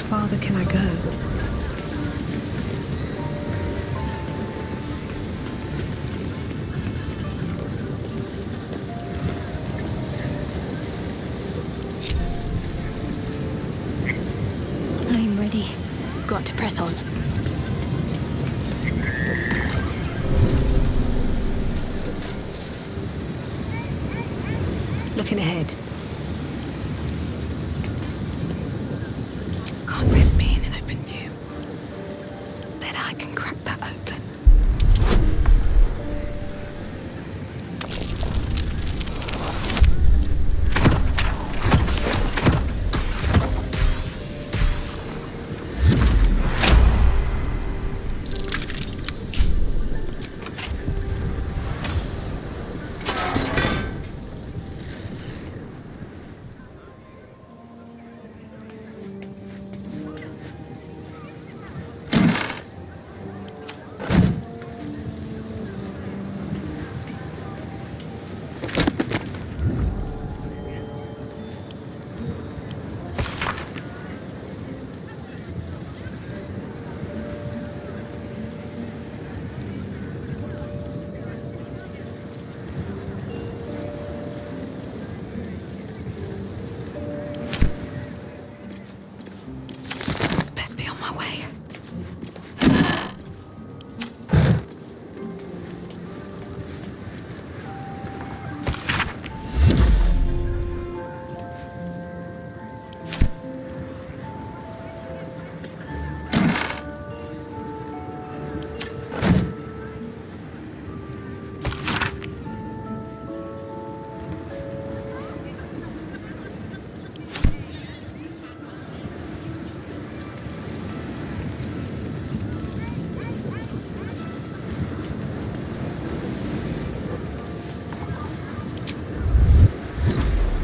farther can I go? I'm ready. Got to press on. Looking ahead. Can't risk being in open view. Bet I can crack that open.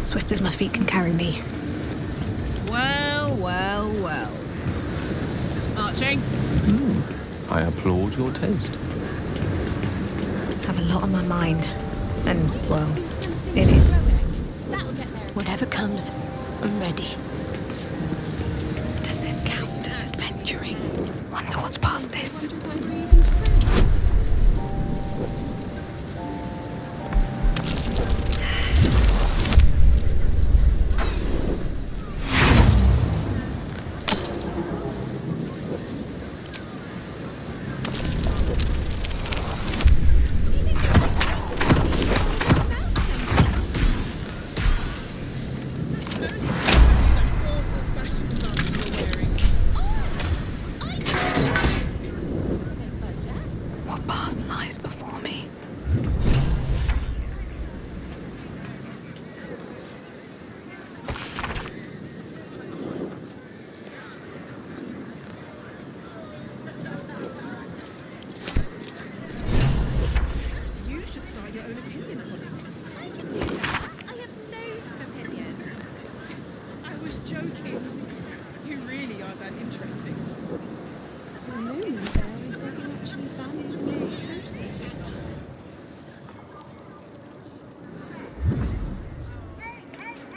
Swift as my feet can carry me. Well, well, well. Marching? I applaud your taste. Have a lot on my mind. And, well, in it. Whatever comes, I'm ready. Does this count as adventuring? Wonder what's past this.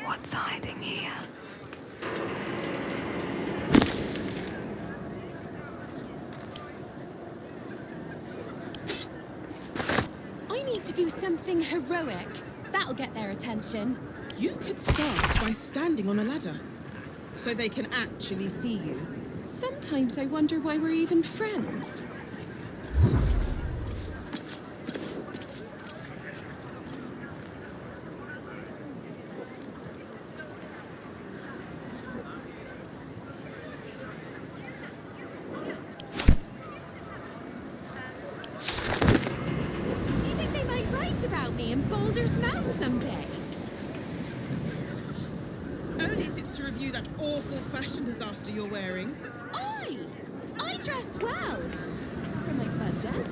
What's hiding here? I need to do something heroic. That'll get their attention. You could start by standing on a ladder, so they can actually see you. Sometimes I wonder why we're even friends. Do you think they might write about me in Baldur's mouth someday? Only if it's to review that awful fashion disaster you're wearing. I dress well. For my budget.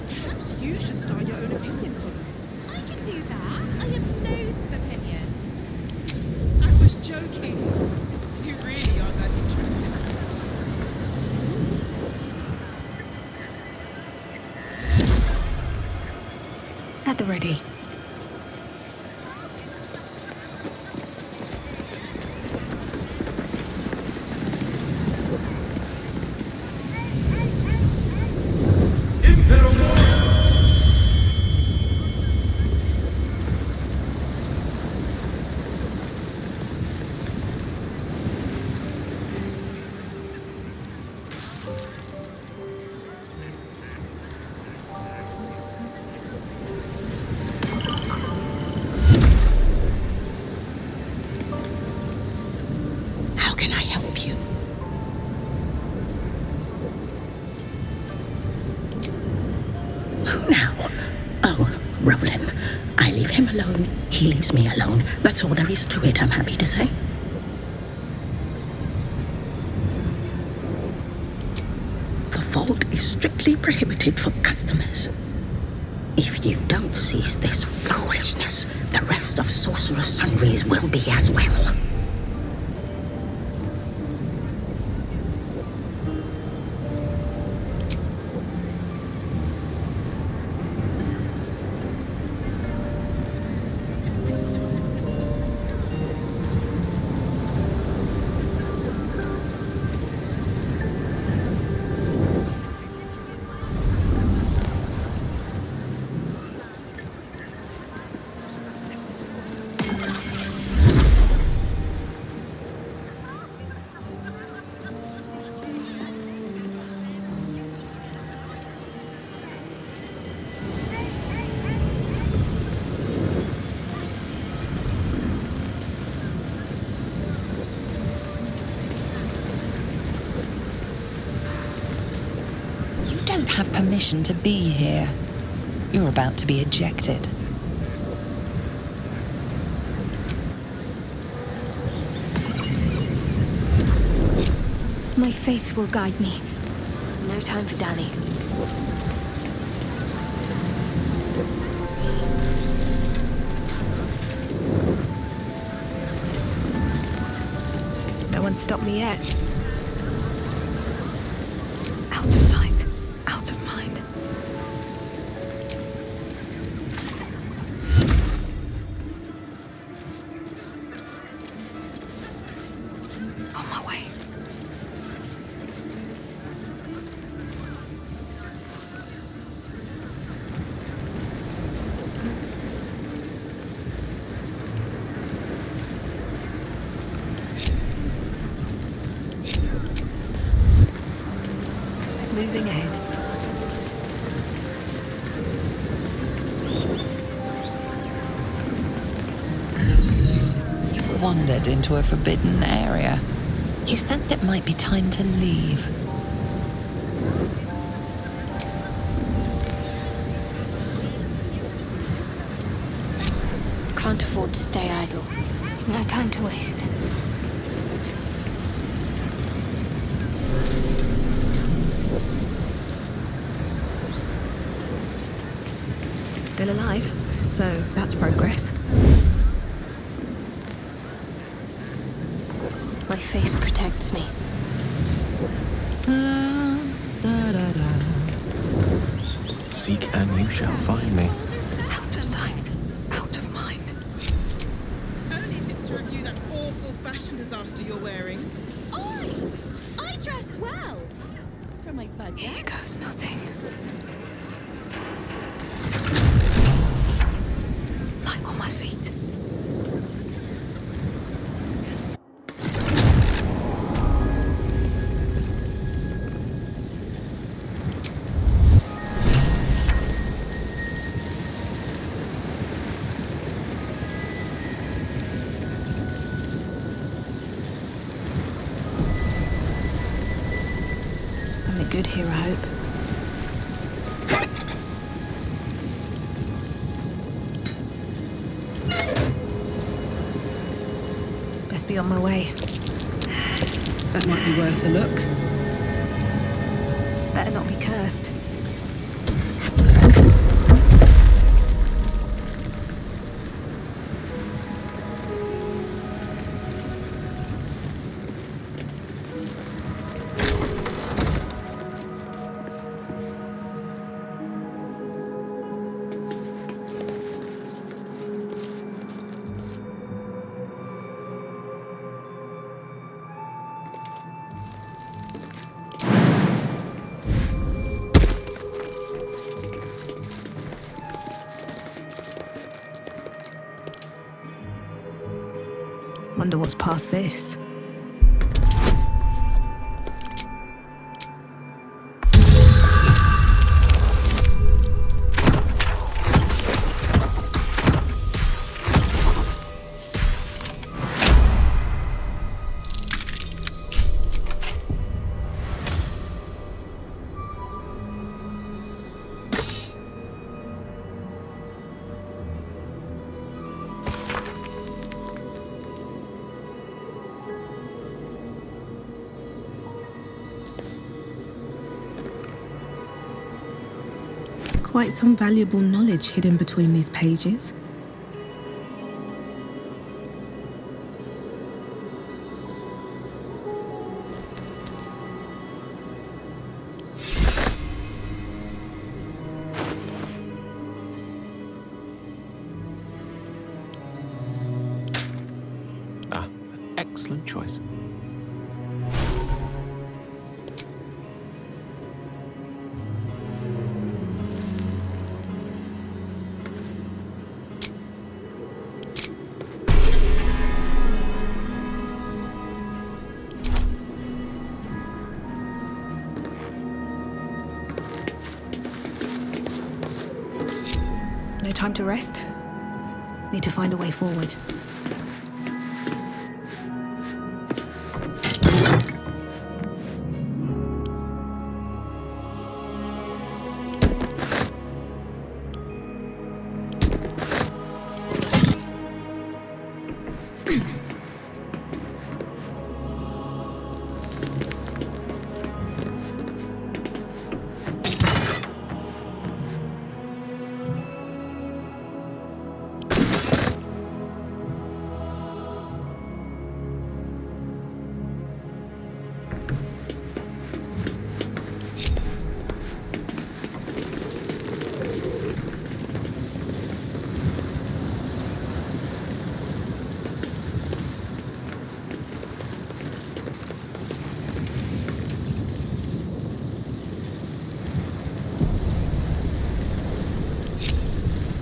Perhaps you should start your own opinion column. I can do that. I have loads of opinions. I was joking. You really are At the ready. How can I help you? Who now? Oh, Roland. I leave him alone. He leaves me alone. That's all there is to it, I'm happy to say. The vault is strictly prohibited for customers. If you don't cease this foolishness, the rest of Sorcerer's Sundries will be as well. You don't have permission to be here. You're about to be ejected. My faith will guide me. No time for Danny. No one's stopped me yet. Out of sight, out of mind. On my way. Moving ahead. You've wandered into a forbidden area. You sense it might be time to leave. Can't afford to stay idle. No time to waste. Still alive, so that's progress. My faith protects me. Seek and you shall find me. Out of sight, out of mind. Only if it's to review that awful fashion disaster you're wearing. I dress well. For my budget. Here goes nothing. Light on my feet. Something good here, I hope. Best be on my way. That might be worth a look. Better not be cursed. wonder what's past this. Quite some valuable knowledge hidden between these pages. Ah, excellent choice. No time to rest. Need to find a way forward.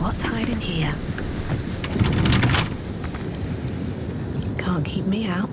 What's hiding here? Can't keep me out.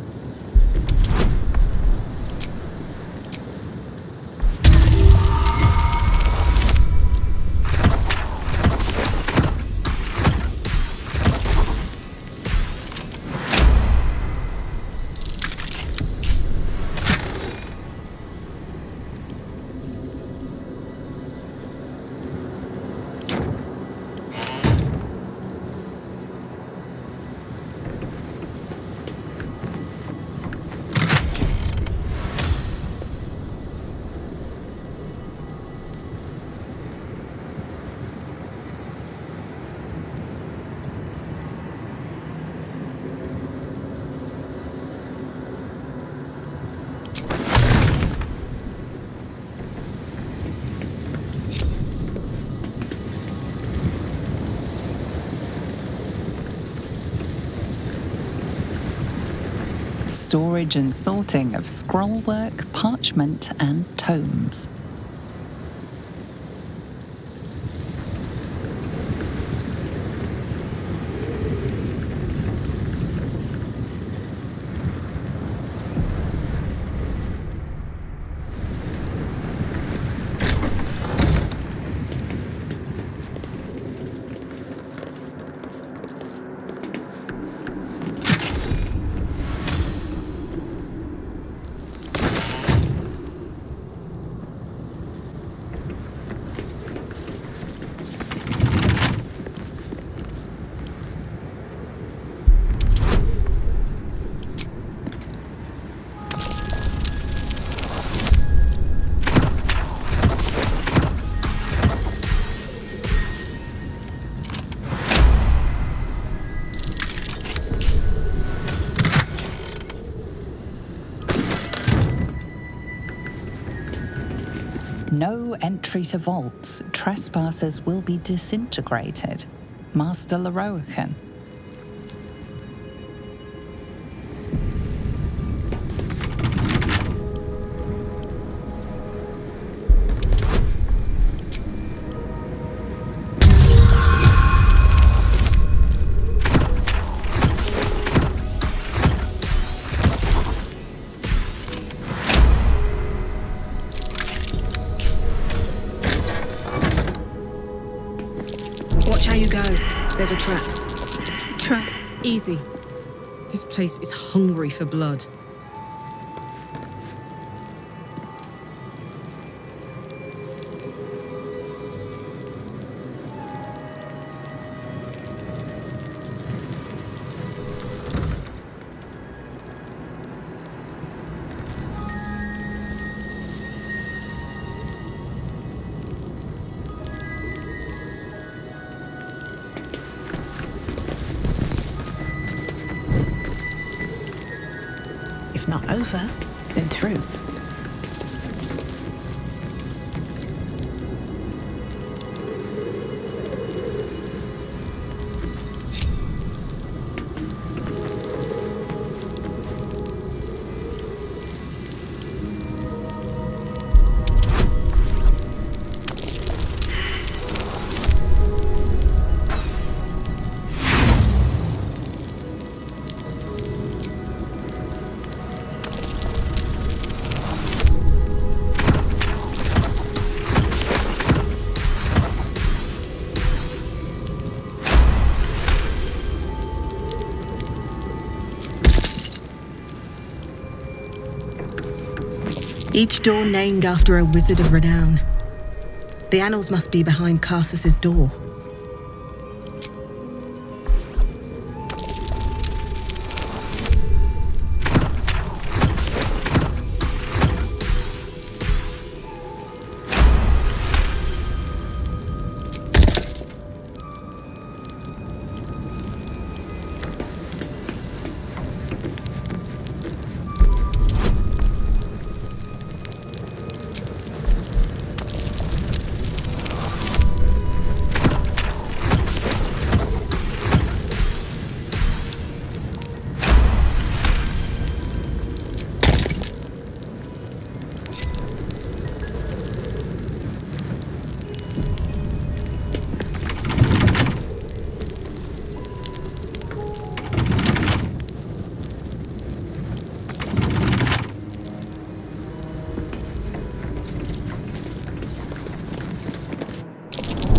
Storage and sorting of scrollwork, parchment, and tomes. No entry to vaults. Trespassers will be disintegrated. Master Leroican. Watch how you go. There's a trap. Trap. Easy. This place is hungry for blood. If not over, then through. Each door named after a wizard of renown. The annals must be behind Karsus's door.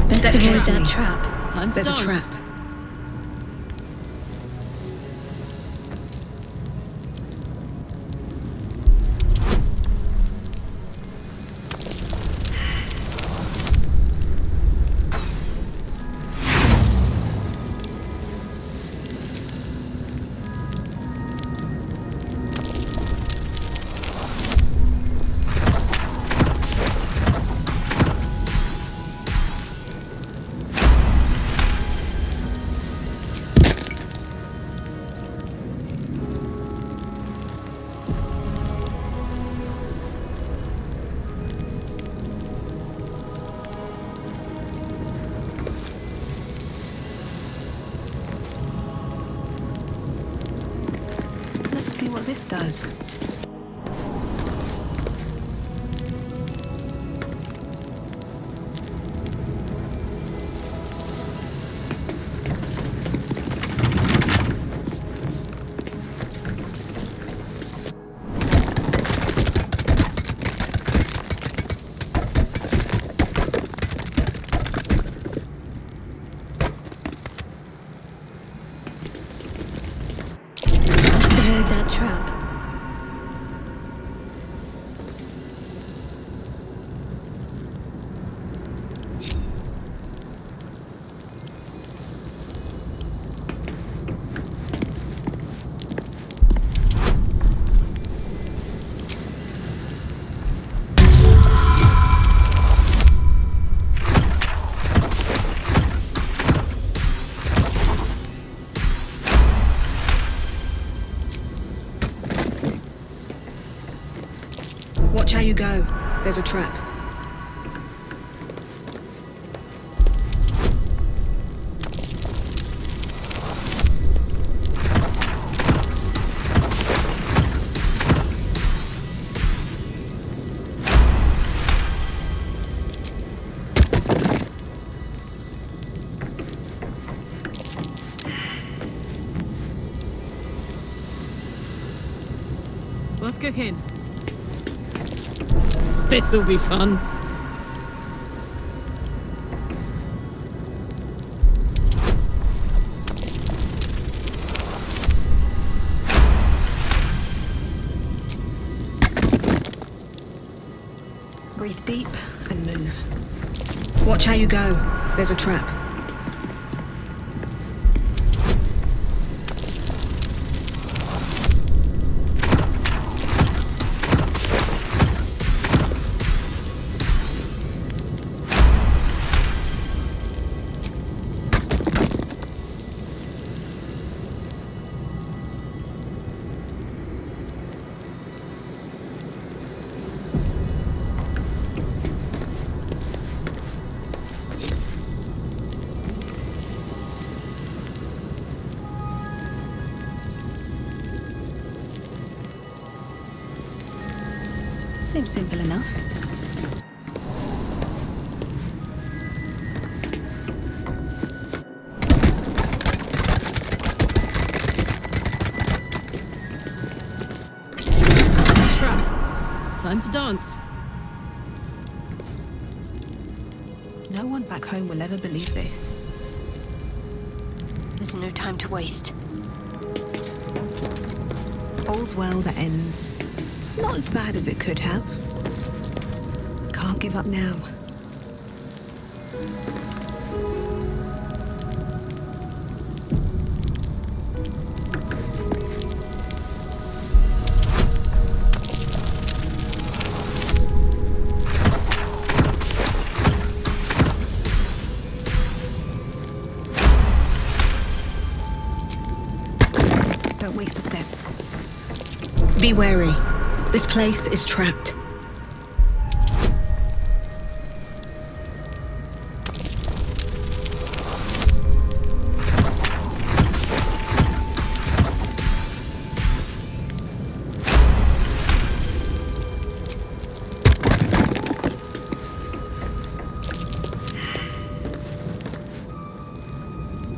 Best avoid that trap. Time to There's dance. A trap. See what this does. Trap. Watch how you go. There's a trap. What's cooking? This'll be fun. Breathe deep and move. Watch how you go. There's a trap. Seems simple enough. Trap. Time to dance. No one back home will ever believe this. There's no time to waste. All's well that ends not as bad as it could have. Can't give up now. Don't waste a step. Be wary. This place is trapped.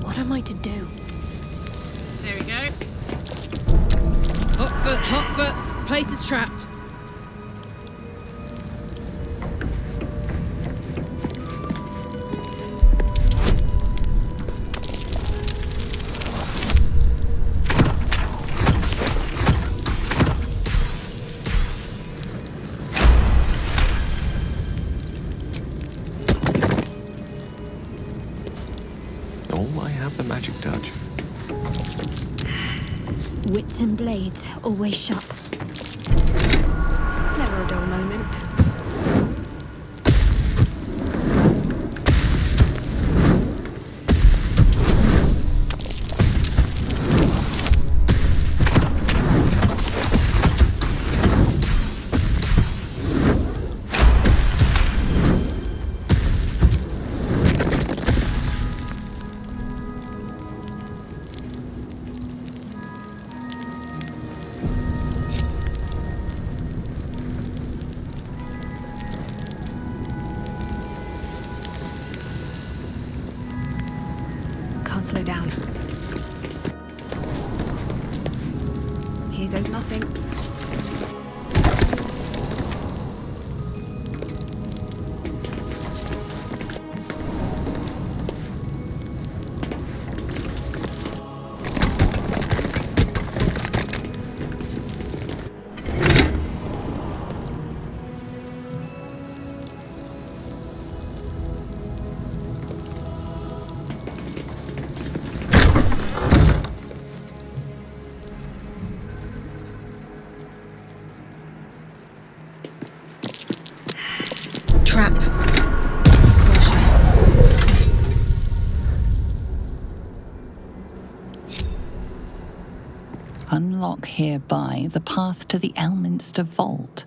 What am I to do? There we go. Hot foot, hot foot. Place is trapped. Oh, I have the magic touch. Wits and blades, always sharp. Never a dull moment. Can't slow down. Here goes nothing. Trap. Cautious. Unlock hereby the path to the Elminster Vault.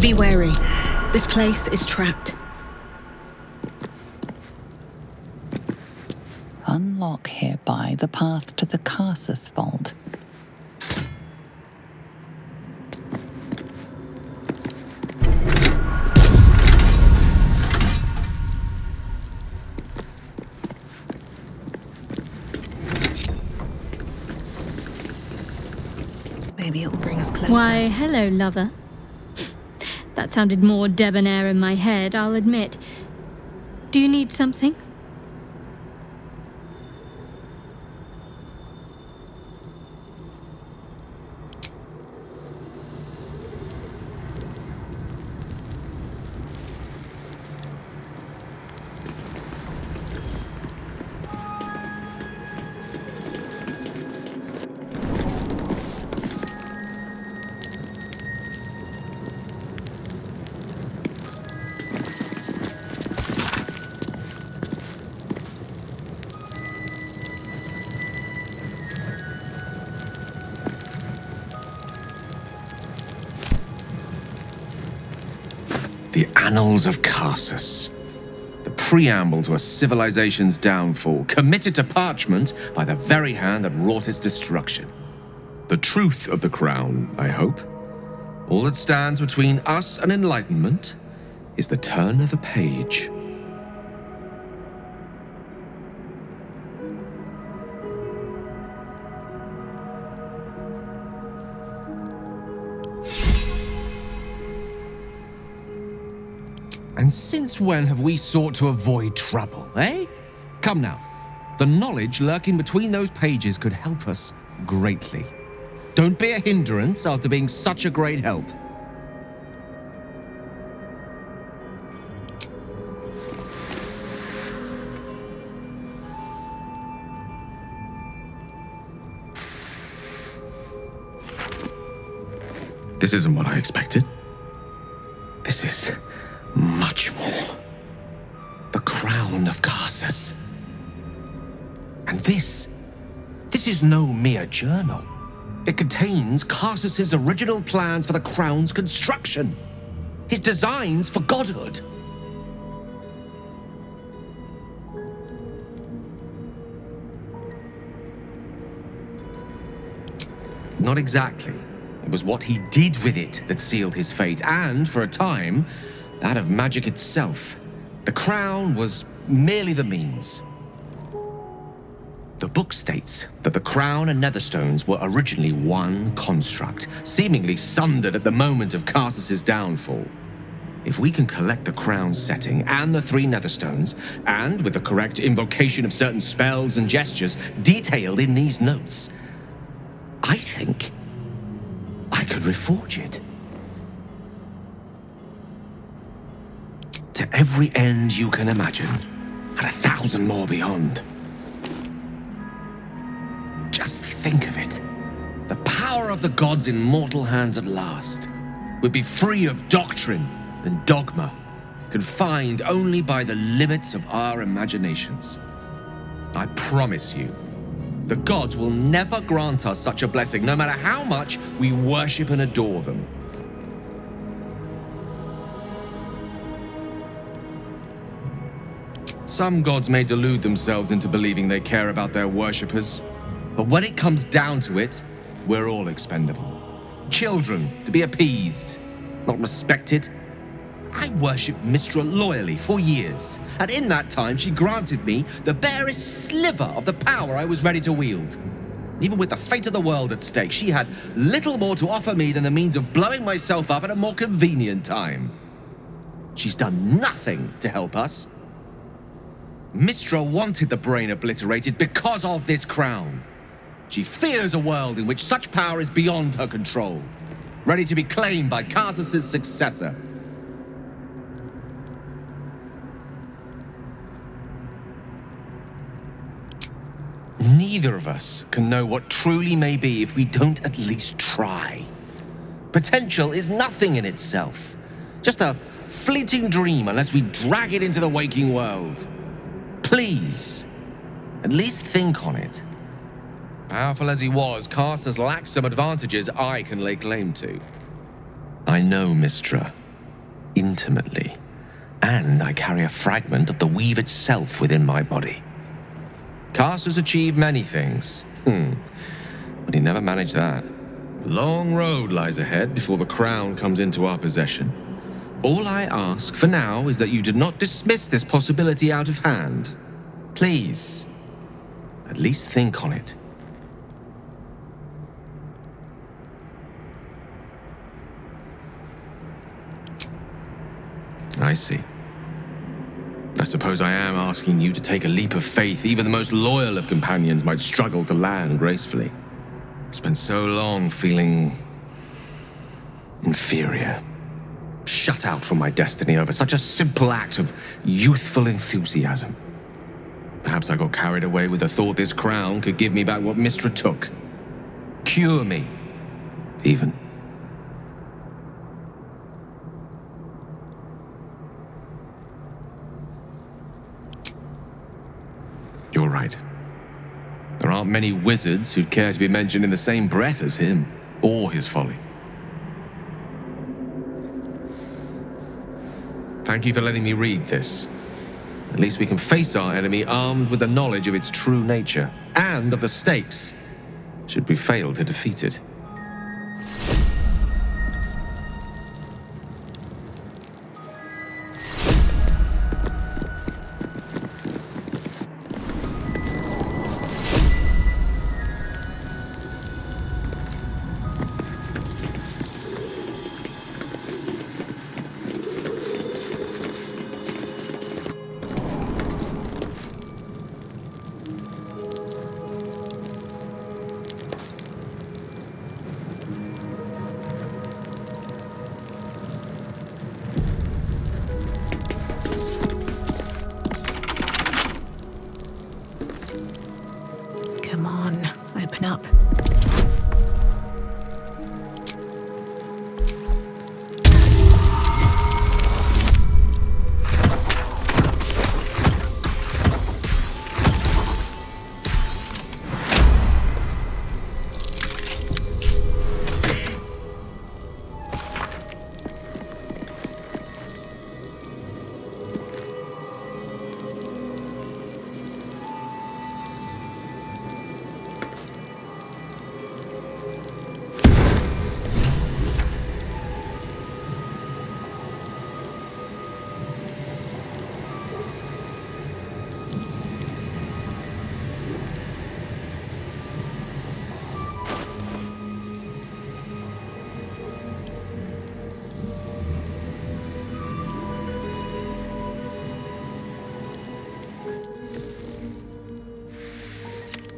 Be wary. This place is trapped. Unlock hereby the path to the Karsus vault. Maybe it'll bring us closer. Why, hello, lover. That sounded more debonair in my head, I'll admit. Do you need something? The Annals of Karsus. The preamble to a civilization's downfall, committed to parchment by the very hand that wrought its destruction. The truth of the crown, I hope. All that stands between us and enlightenment is the turn of a page. And since when have we sought to avoid trouble, eh? Come now. The knowledge lurking between those pages could help us greatly. Don't be a hindrance after being such a great help. This isn't what I expected. This is much more. The crown of Karsus. And this is no mere journal. It contains Karsus's original plans for the crown's construction. His designs for godhood. Not exactly. It was what he did with it that sealed his fate, and, for a time, that of magic itself. The crown was merely the means. The book states that the crown and netherstones were originally one construct, seemingly sundered at the moment of Karsus's downfall. If we can collect the crown's setting and the 3 netherstones, and with the correct invocation of certain spells and gestures detailed in these notes, I think I could reforge it. To every end you can imagine, and 1,000 more beyond. Just think of it. The power of the gods in mortal hands at last would be free of doctrine and dogma, confined only by the limits of our imaginations. I promise you, the gods will never grant us such a blessing, no matter how much we worship and adore them. Some gods may delude themselves into believing they care about their worshippers, but when it comes down to it, we're all expendable. Children to be appeased, not respected. I worshipped Mystra loyally for years, and in that time she granted me the barest sliver of the power I was ready to wield. Even with the fate of the world at stake, she had little more to offer me than the means of blowing myself up at a more convenient time. She's done nothing to help us. Mystra wanted the brain obliterated because of this crown. She fears a world in which such power is beyond her control, ready to be claimed by Karsus's successor. Neither of us can know what truly may be if we don't at least try. Potential is nothing in itself, just a fleeting dream unless we drag it into the waking world. Please, at least think on it. Powerful as he was, Karsus lacks some advantages I can lay claim to. I know Mystra. intimately. And I carry a fragment of the weave itself within my body. Karsus achieved many things, but he never managed that. A long road lies ahead before the crown comes into our possession. All I ask for now is that you do not dismiss this possibility out of hand. Please, at least think on it. I see. I suppose I am asking you to take a leap of faith even the most loyal of companions might struggle to land gracefully. Spent so long feeling inferior, shut out from my destiny over such a simple act of youthful enthusiasm. Perhaps I got carried away with the thought this crown could give me back what Mystra took. Cure me, even. You're right. There aren't many wizards who'd care to be mentioned in the same breath as him, or his folly. Thank you for letting me read this. At least we can face our enemy armed with the knowledge of its true nature, and of the stakes, should we fail to defeat it. Come on, open up.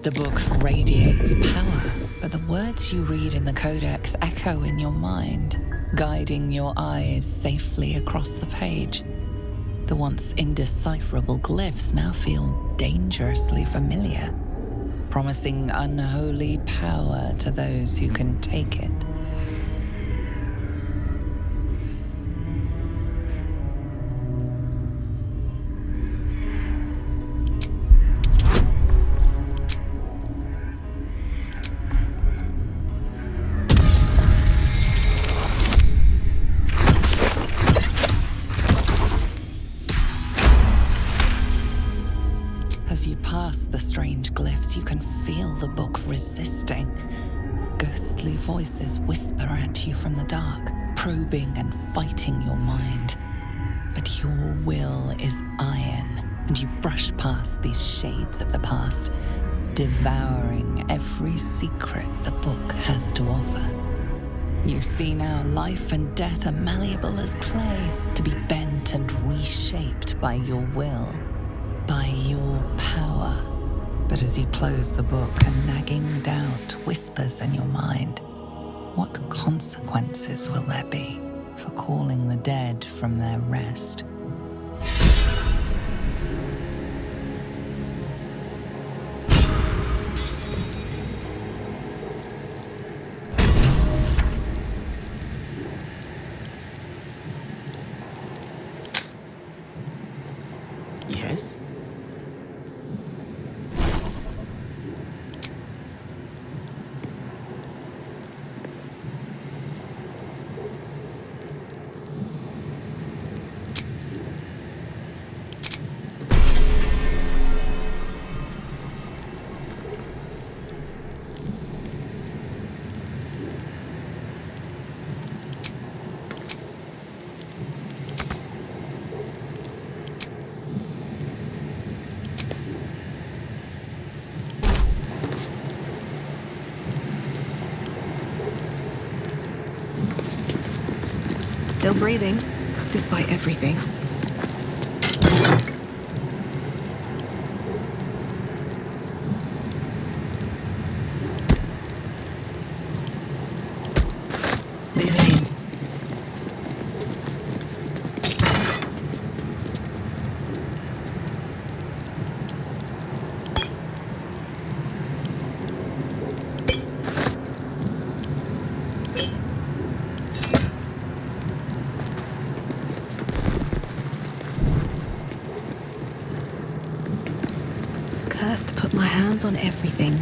The book radiates power, but the words you read in the codex echo in your mind, guiding your eyes safely across the page. The once indecipherable glyphs now feel dangerously familiar, promising unholy power to those who can take it. As you pass the strange glyphs, you can feel the book resisting. Ghostly voices whisper at you from the dark, probing and fighting your mind. But your will is iron, and you brush past these shades of the past, devouring every secret the book has to offer. You see now life and death are malleable as clay, to be bent and reshaped by your will, by your power. But as you close the book, a nagging doubt whispers in your mind. What consequences will there be for calling the dead from their rest? Yes? Still breathing, despite everything. Moving in. Cursed to put my hands on everything.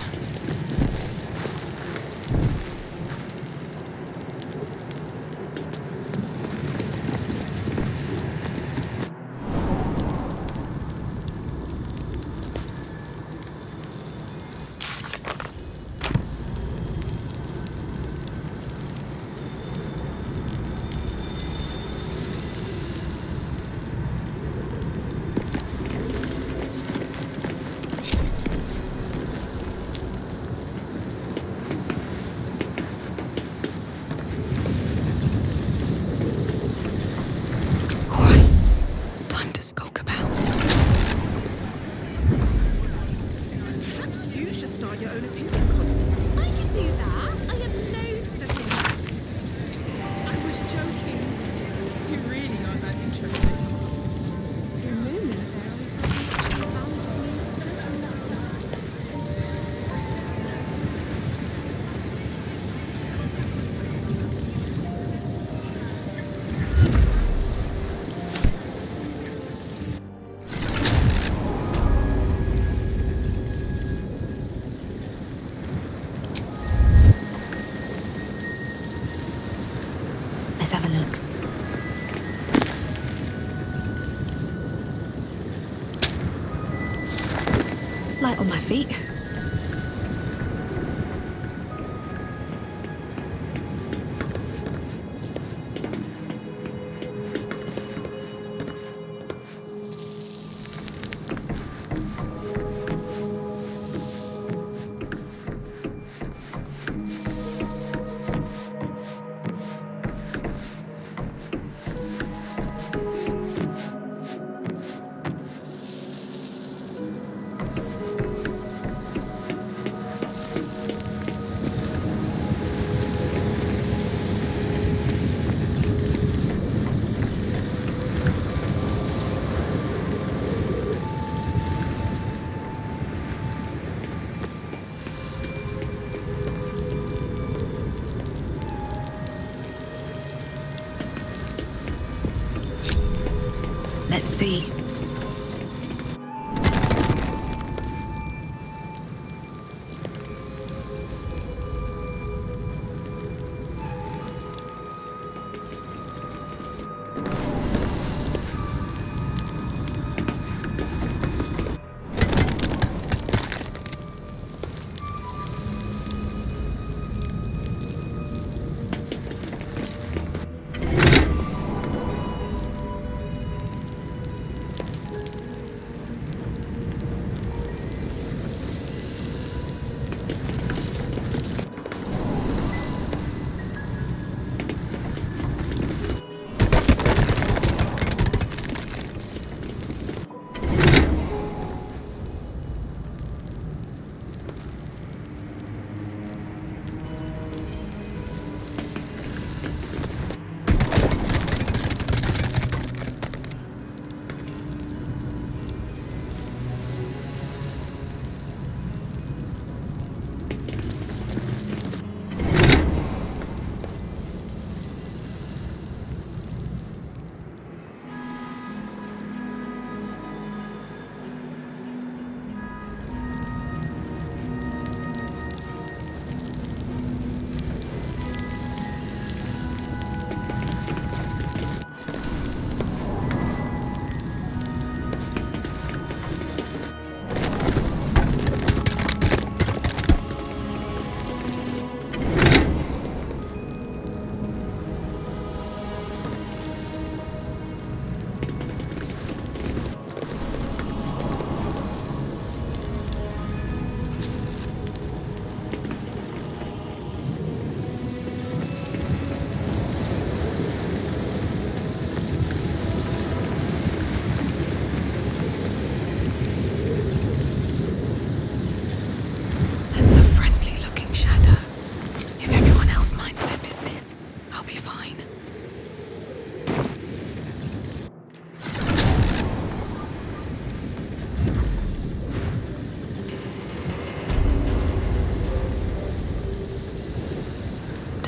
Perhaps you should start your own opinion column. I could do that. I have loads of opinions. I was joking. You really aren't that interesting. For a moment there, I was such a valuable music person. Let's have a look. Light on my feet. Let's see.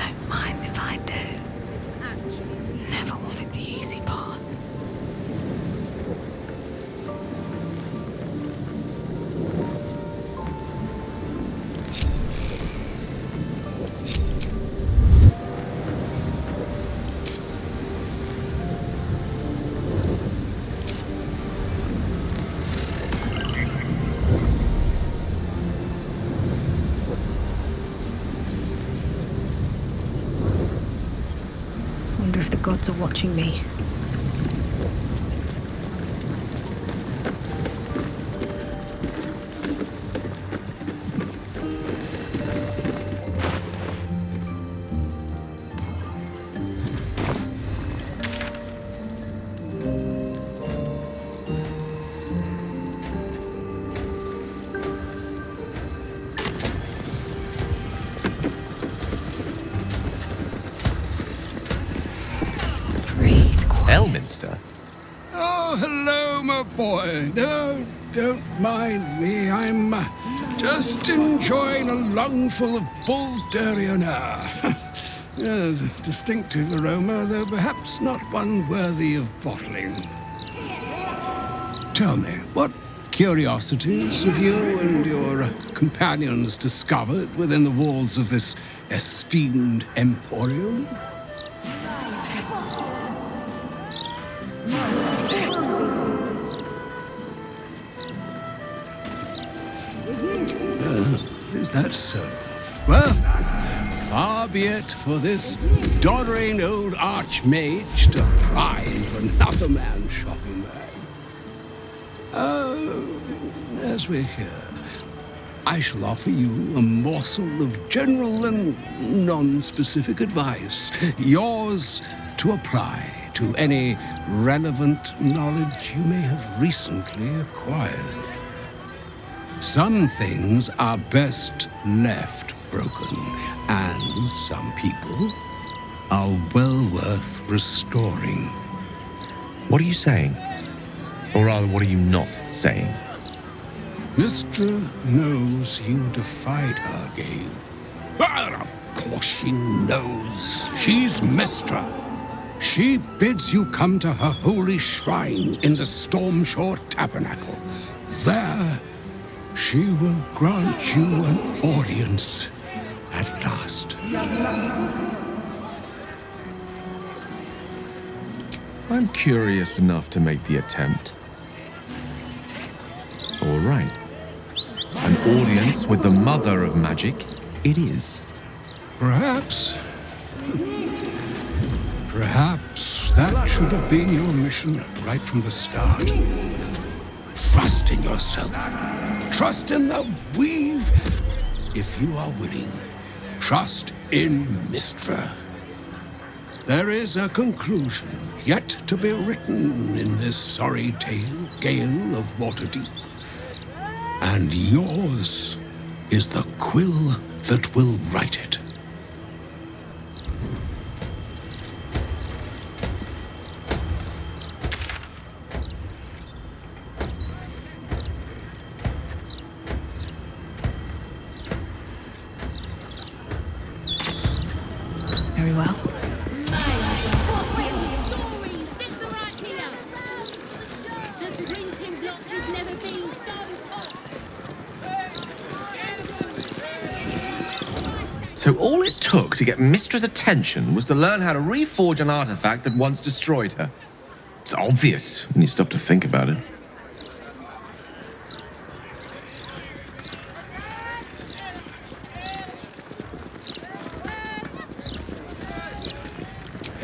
don't mind if I do. Never wanted the easy path. Wonder if the gods are watching me. Elminster? Oh, hello, my boy. No, don't mind me. I'm just enjoying a lungful of Baldurian air. Yes, a distinctive aroma, though perhaps not one worthy of bottling. Tell me, what curiosities have you and your companions discovered within the walls of this esteemed emporium? Is that so? Well, far be it for this doddering old archmage to pry into another man's shopping bag. As we're here, I shall offer you a morsel of general and non-specific advice, yours to apply to any relevant knowledge you may have recently acquired. Some things are best left broken, and some people are well worth restoring. What are you saying? Or rather, what are you not saying? Mystra knows you defied her, Gale. Well, of course she knows. She's Mystra. She bids you come to her holy shrine in the Stormshore Tabernacle. There, she will grant you an audience at last. I'm curious enough to make the attempt. All right. An audience with the mother of magic it is. Perhaps that should have been your mission right from the start. Trust in yourself. Trust in the weave, if you are willing. Trust in Mystra. There is a conclusion yet to be written in this sorry tale, Gale of Waterdeep. And yours is the quill that will write it. Very well. So all it took to get Mystra's attention was to learn how to reforge an artifact that once destroyed her. It's obvious when you stop to think about it.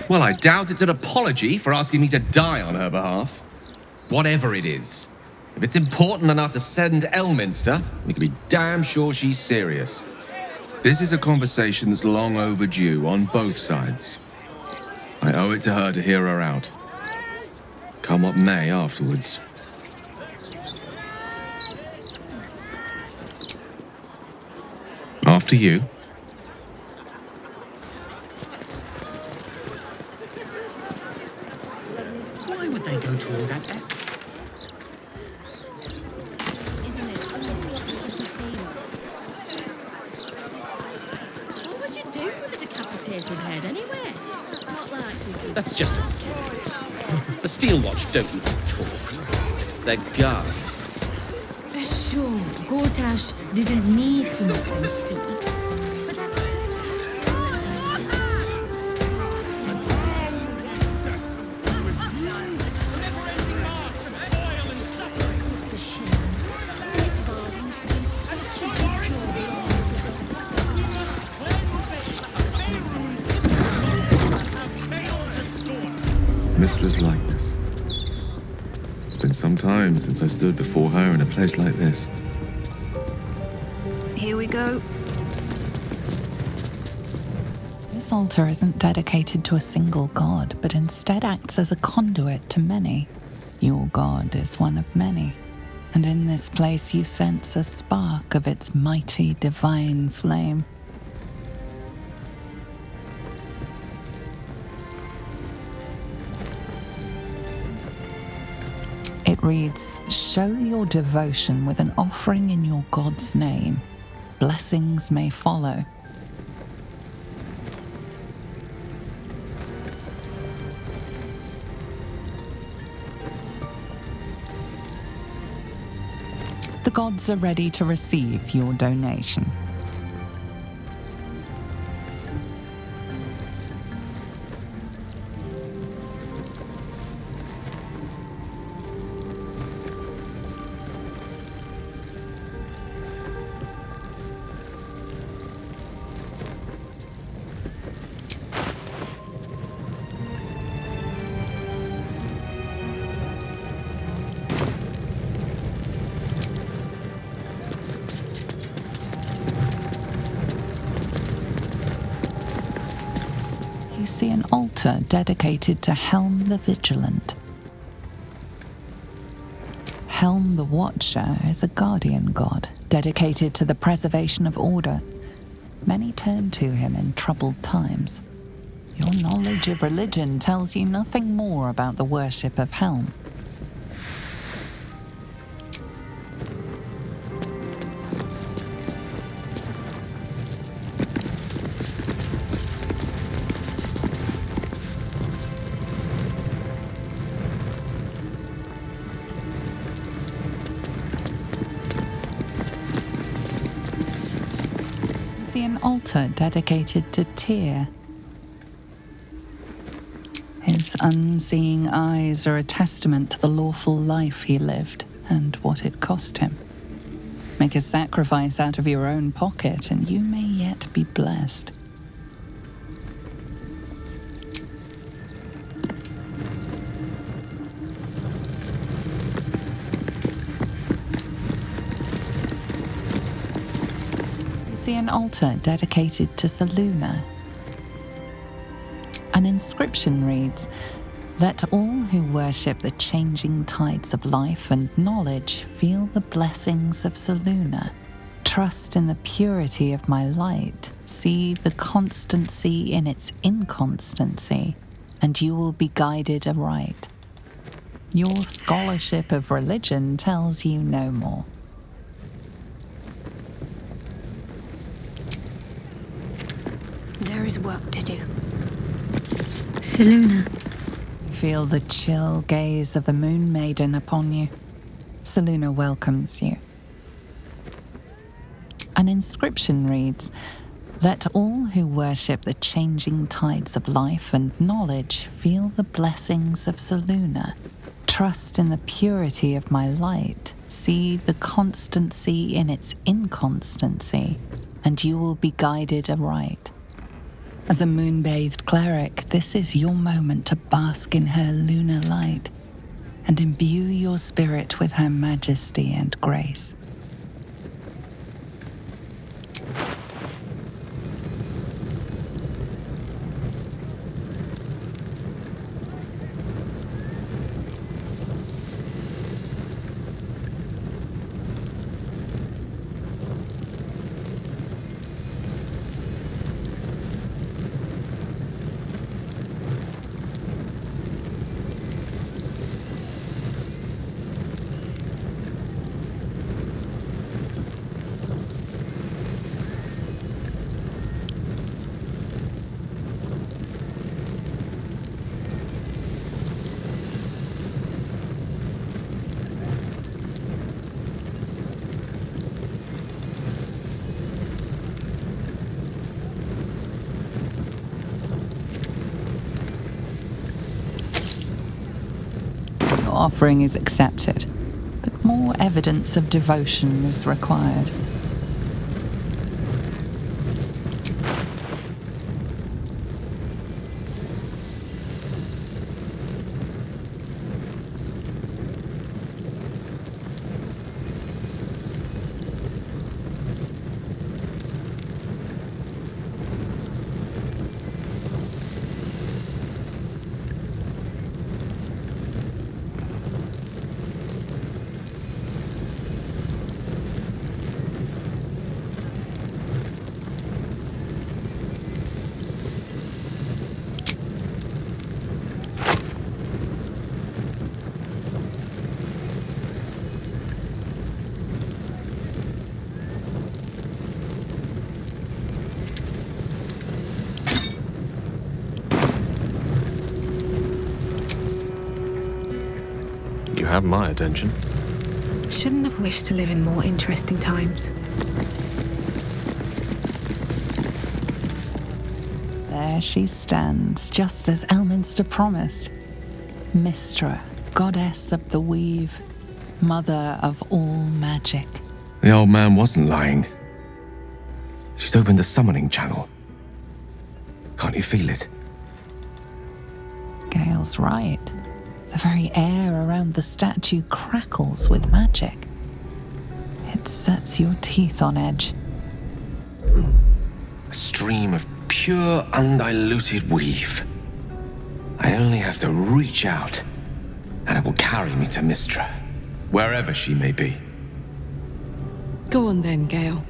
Well, I doubt it's an apology for asking me to die on her behalf. Whatever it is. If it's important enough to send Elminster, we can be damn sure she's serious. This is a conversation that's long overdue on both sides. I owe it to her to hear her out. Come what may afterwards. After you. Why would they go to all that effort? What would you do with a decapitated decapitated head anyway. Not likely. That's just a gimmick. The Steel Watch don't talk. They're guards. Sure, Gortash didn't need to make them speak. Mystra's likeness. It's been some time since I stood before her in a place like this. Here we go. This altar isn't dedicated to a single god, but instead acts as a conduit to many. Your god is one of many, and in this place you sense a spark of its mighty divine flame. It reads, "Show your devotion with an offering in your god's name. Blessings may follow." The gods are ready to receive your donation. You see an altar dedicated to Helm the Vigilant. Helm the Watcher is a guardian god, dedicated to the preservation of order. Many turn to him in troubled times. Your knowledge of religion tells you nothing more about the worship of Helm. See an altar dedicated to Thay. His unseeing eyes are a testament to the lawful life he lived and what it cost him. Make a sacrifice out of your own pocket and you may yet be blessed. See an altar dedicated to Selûne. An inscription reads, "Let all who worship the changing tides of life and knowledge feel the blessings of Selûne. Trust in the purity of my light. See the constancy in its inconstancy, and you will be guided aright." Your scholarship of religion tells you no more. There is work to do. Selûne. Feel the chill gaze of the Moon Maiden upon you. Selûne welcomes you. An inscription reads, "Let all who worship the changing tides of life and knowledge feel the blessings of Selûne. Trust in the purity of my light. See the constancy in its inconstancy, and you will be guided aright." As a moon-bathed cleric, this is your moment to bask in her lunar light and imbue your spirit with her majesty and grace. Your offering is accepted, but more evidence of devotion is required. You have my attention. Shouldn't have wished to live in more interesting times. There she stands, just as Elminster promised. Mystra, goddess of the weave, mother of all magic. The old man wasn't lying. She's opened the summoning channel. Can't you feel it? Gale's right. The very air around the statue crackles with magic. It sets your teeth on edge. A stream of pure, undiluted weave. I only have to reach out, and it will carry me to Mystra, wherever she may be. Go on then, Gale.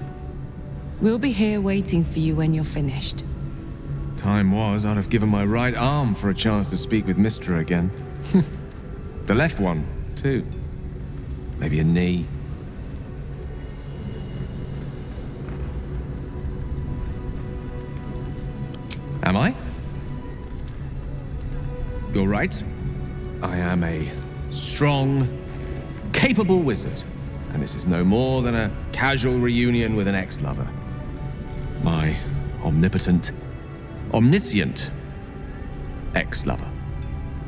We'll be here waiting for you when you're finished. Time was, I'd have given my right arm for a chance to speak with Mystra again. The left one, too. Maybe a knee. Am I? You're right. I am a strong, capable wizard. And this is no more than a casual reunion with an ex-lover. My omnipotent, omniscient ex-lover.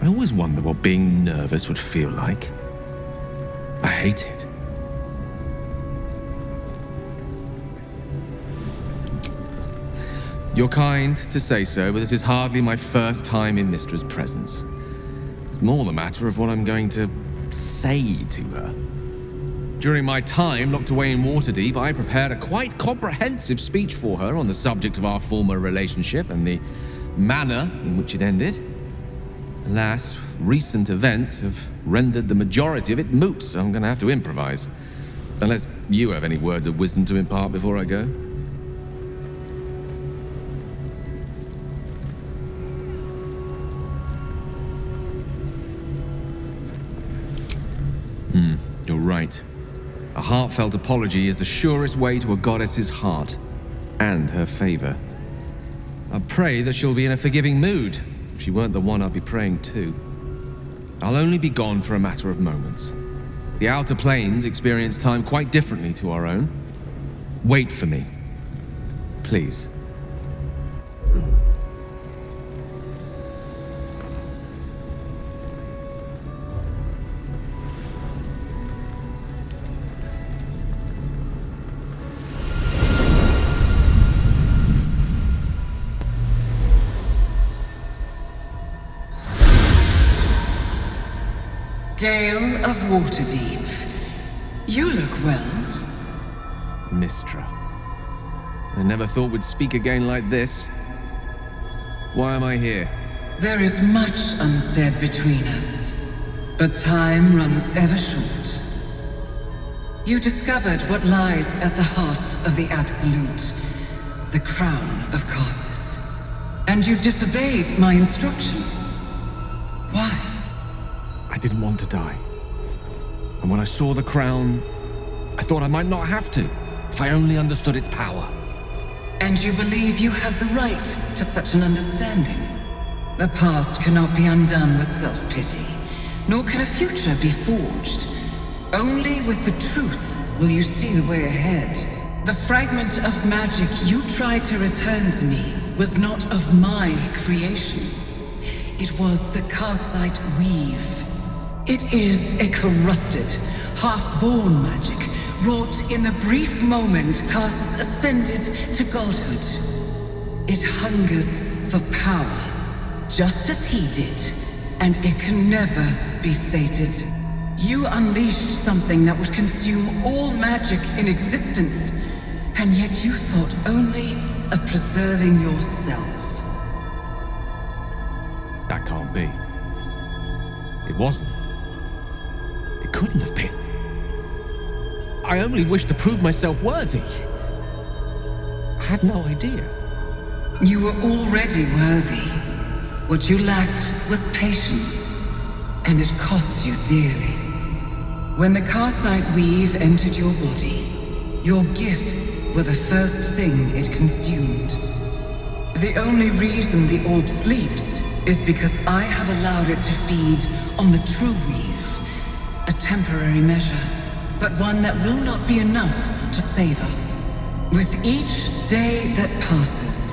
I always wonder what being nervous would feel like. I hate it. You're kind to say so, but this is hardly my first time in Mystra's presence. It's more the matter of what I'm going to say to her. During my time locked away in Waterdeep, I prepared a quite comprehensive speech for her on the subject of our former relationship and the manner in which it ended. Alas, recent events have rendered the majority of it moot, so I'm going to have to improvise. Unless you have any words of wisdom to impart before I go. You're right. A heartfelt apology is the surest way to a goddess's heart and her favor. I pray that she'll be in a forgiving mood. If she weren't the one, I'd be praying too. I'll only be gone for a matter of moments. The Outer Planes experience time quite differently to our own. Wait for me. Please. Gale of Waterdeep. You look well. Mystra. I never thought we'd speak again like this. Why am I here? There is much unsaid between us, but time runs ever short. You discovered what lies at the heart of the Absolute, the crown of Karsus. And you disobeyed my instruction. Why? I didn't want to die. And when I saw the crown, I thought I might not have to, if I only understood its power. And you believe you have the right to such an understanding? The past cannot be undone with self-pity, nor can a future be forged. Only with the truth will you see the way ahead. The fragment of magic you tried to return to me was not of my creation. It was the Karsite weave. It is a corrupted, half-born magic, wrought in the brief moment Karsus ascended to godhood. It hungers for power, just as he did, and it can never be sated. You unleashed something that would consume all magic in existence, and yet you thought only of preserving yourself. That can't be. It wasn't. It couldn't have been. I only wished to prove myself worthy. I had no idea. You were already worthy. What you lacked was patience, and it cost you dearly. When the Karsite weave entered your body, your gifts were the first thing it consumed. The only reason the orb sleeps is because I have allowed it to feed on the true weave. A temporary measure, but one that will not be enough to save us. With each day that passes,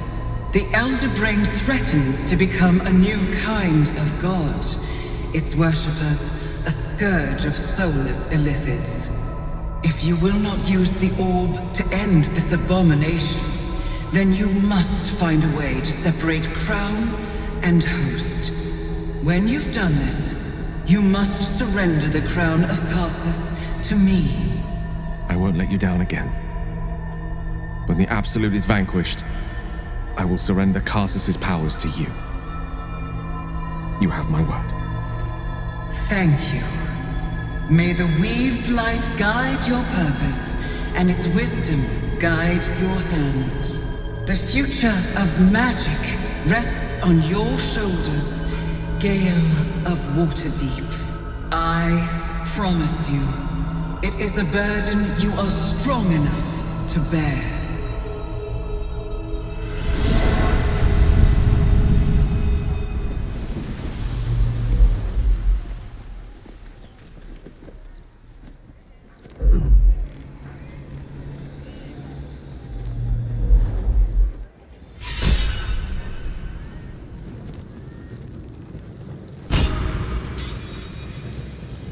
the Elder Brain threatens to become a new kind of god. Its worshippers, a scourge of soulless illithids. If you will not use the orb to end this abomination, then you must find a way to separate crown and host. When you've done this, you must surrender the crown of Karsus to me. I won't let you down again. When the Absolute is vanquished, I will surrender Karsus's powers to you. You have my word. Thank you. May the Weave's light guide your purpose, and its wisdom guide your hand. The future of magic rests on your shoulders, Gale of Waterdeep. I promise you, it is a burden you are strong enough to bear.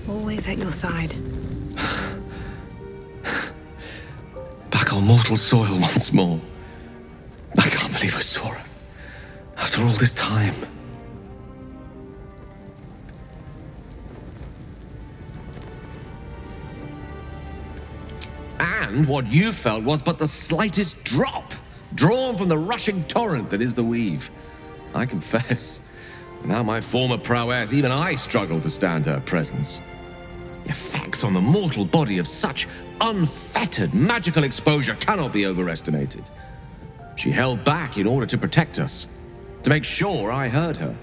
Always at your side. Back on mortal soil once more. I can't believe I saw her. After all this time. And what you felt was but the slightest drop, drawn from the rushing torrent that is the weave. I confess, without my former prowess, even I struggle to stand her presence. The effects on the mortal body of such unfettered magical exposure cannot be overestimated. She held back in order to protect us, to make sure I heard her.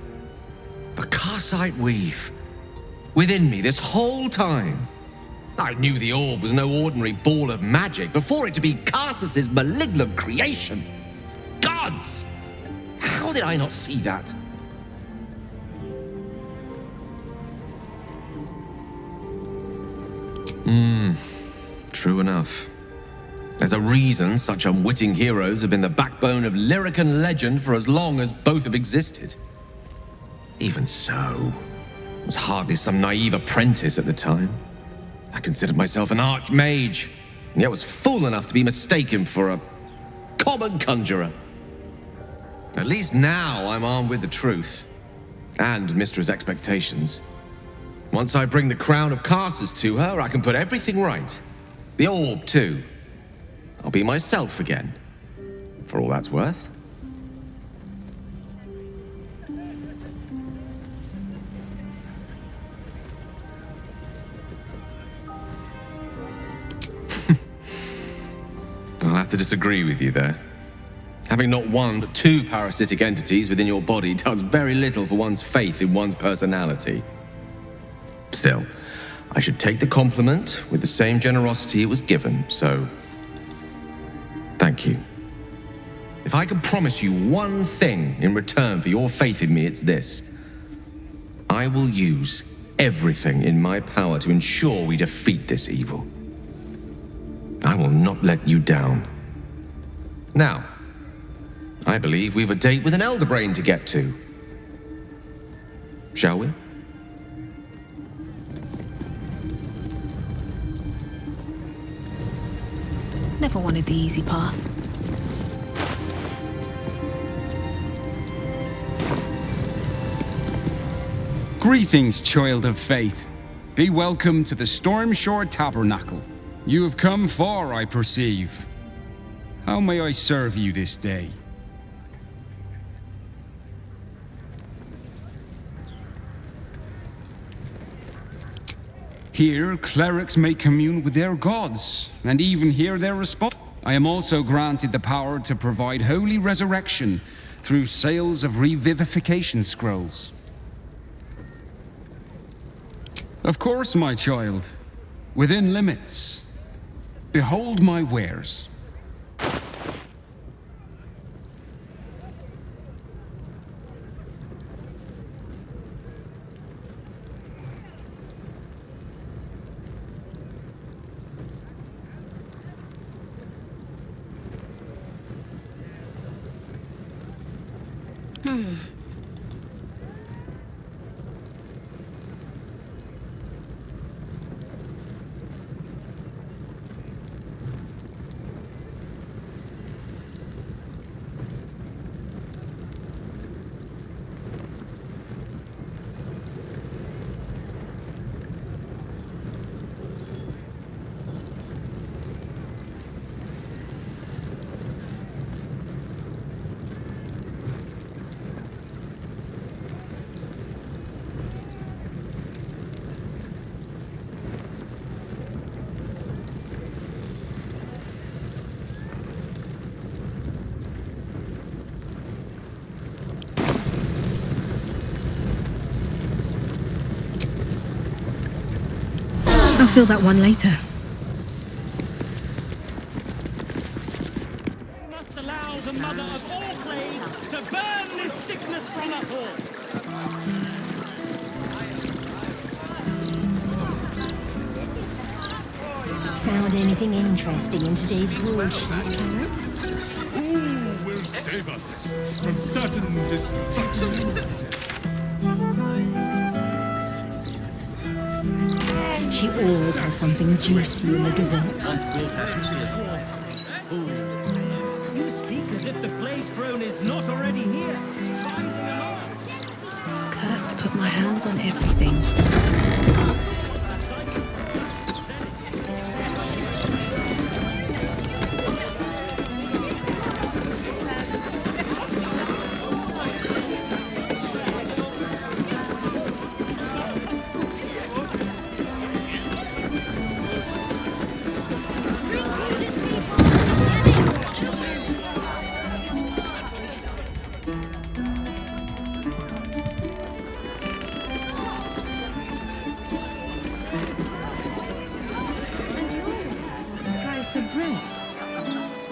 The Karsite weave, within me this whole time. I knew the orb was no ordinary ball of magic before it to be Karsus's malignant creation. Gods! How did I not see that? True enough. There's a reason such unwitting heroes have been the backbone of Lyrican legend for as long as both have existed. Even so, I was hardly some naive apprentice at the time. I considered myself an archmage, and yet was fool enough to be mistaken for a common conjurer. At least now I'm armed with the truth, and Mystra's expectations. Once I bring the crown of Karsus to her, I can put everything right. The orb, too. I'll be myself again, for all that's worth. I'll have to disagree with you there. Having not one but two parasitic entities within your body does very little for one's faith in one's personality. Still, I should take the compliment with the same generosity it was given, so thank you. If I can promise you one thing in return for your faith in me, it's this. I will use everything in my power to ensure we defeat this evil. I will not let you down. Now, I believe we've a date with an Elder Brain to get to. Shall we? Never wanted the easy path. Greetings, child of faith. Be welcome to the Stormshore Tabernacle. You have come far, I perceive. How may I serve you this day? Here, clerics may commune with their gods, and even hear their response. I am also granted the power to provide holy resurrection through sales of revivification scrolls. Of course, my child. Within limits. Behold my wares. I'll feel that one later. We must allow the mother of all plagues to burn this sickness from us all. Found anything interesting in today's broadsheet, Karsus? Who will save us from certain destruction? She always has something juicy in the gazette. You speak as if the plague throne is not already here. Cursed to put my hands on everything.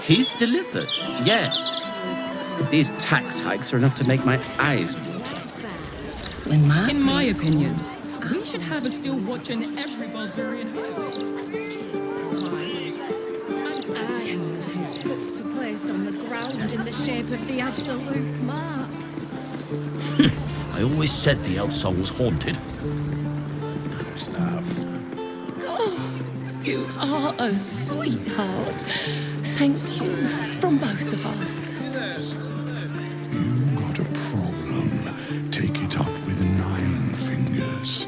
He's delivered, yes. But these tax hikes are enough to make my eyes water. In my opinion, we should have a still watch in every Baldurian home. Books were placed on the ground in the shape of the Absolute's mark. I always said the elf song was haunted. You are a sweetheart. Thank you from both of us. You got a problem. Take it up with 9 fingers.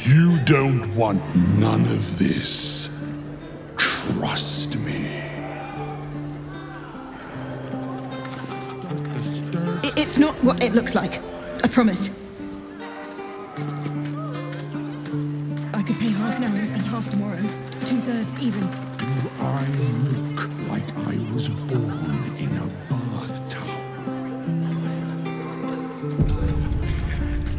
You don't want none of this. Trust me. It's not what it looks like. I promise. I could pay half now and half tomorrow. 2/3 even. Do I look like I was born in a